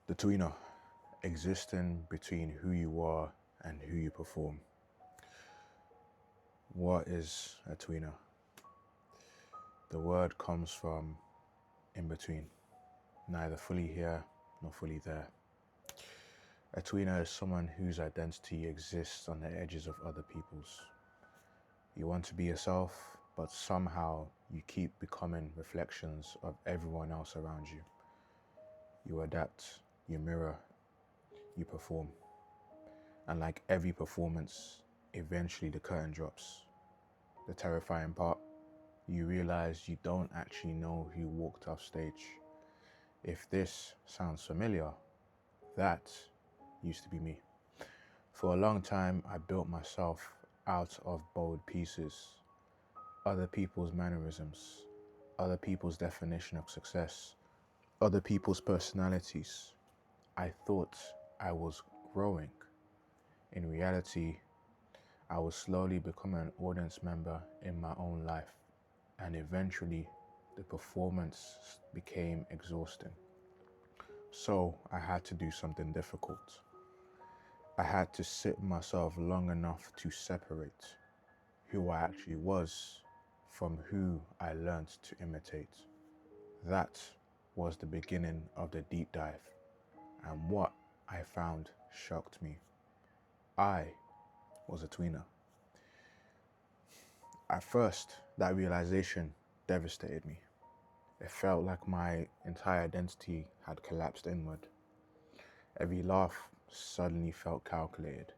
The tweener, existing between who you are and who you perform. What is a tweener? The word comes from in between, neither fully here nor fully there. A tweener is someone whose identity exists on the edges of other people's. You want to be yourself, but somehow you keep becoming reflections of everyone else around you. You adapt, you mirror, you perform. And like every performance, eventually the curtain drops. The terrifying part, you realize you don't actually know who walked off stage. If this sounds familiar, that used to be me. For a long time, I built myself out of bold pieces, other people's mannerisms, other people's definition of success, other people's personalities. I thought I was growing. In reality, I was slowly becoming an audience member in my own life, and eventually the performance became exhausting. So I had to do something difficult. I had to sit myself long enough to separate who I actually was from who I learned to imitate. That was the beginning of the deep dive, and what I found shocked me. I was a tweener. At first, that realization devastated me. It felt like my entire identity had collapsed inward. Every laugh suddenly felt calculated.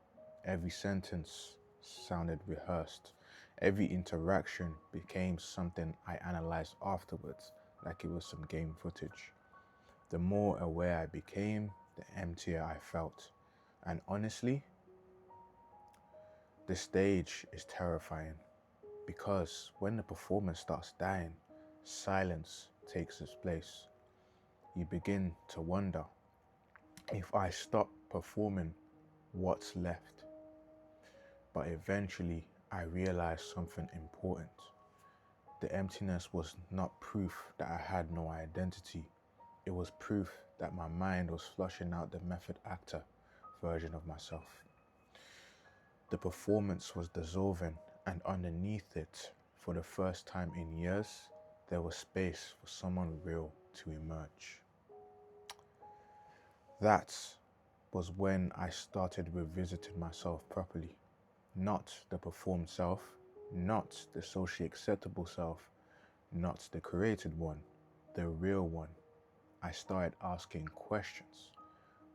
Every sentence sounded rehearsed. Every interaction became something I analyzed afterwards, like it was some game footage. The more aware I became, the emptier I felt. And honestly, the stage is terrifying because when the performance starts dying, silence takes its place. You begin to wonder, if I stop performing, what's left? But eventually, I realized something important. The emptiness was not proof that I had no identity. It was proof that my mind was flushing out the method actor version of myself. The performance was dissolving, and underneath it, for the first time in years, there was space for someone real to emerge. That was when I started revisiting myself properly. Not the performed self, not the socially acceptable self, not the created one, the real one. I started asking questions.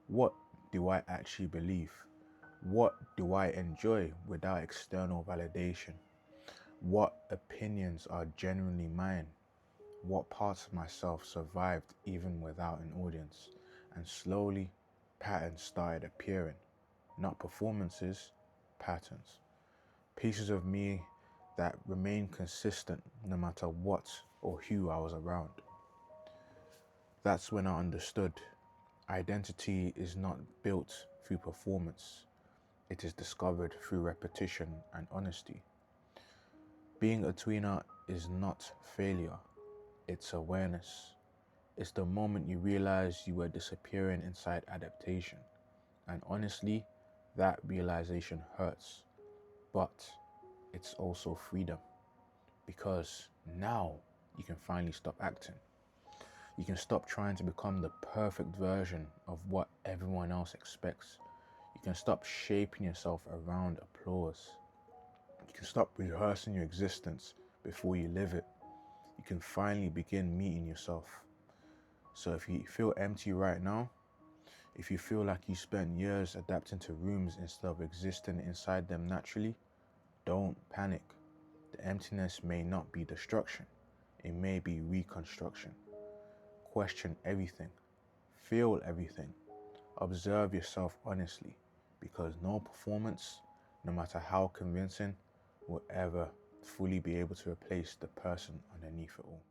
What do I actually believe? What do I enjoy without external validation? What opinions are genuinely mine? What parts of myself survived even without an audience? And slowly, patterns started appearing. Not performances, patterns. Pieces of me that remained consistent no matter what or who I was around. That's when I understood identity is not built through performance. It is discovered through repetition and honesty. Being a tweener is not failure, it's awareness. It's the moment you realize you were disappearing inside adaptation. And honestly, that realization hurts. But it's also freedom. Because now you can finally stop acting. You can stop trying to become the perfect version of what everyone else expects. You can stop shaping yourself around applause. You can stop rehearsing your existence before you live it. You can finally begin meeting yourself. So if you feel empty right now, if you feel like you spent years adapting to rooms instead of existing inside them naturally, don't panic. The emptiness may not be destruction. It may be reconstruction. Question everything. Feel everything. Observe yourself honestly, because no performance, no matter how convincing, will ever fully be able to replace the person underneath it all.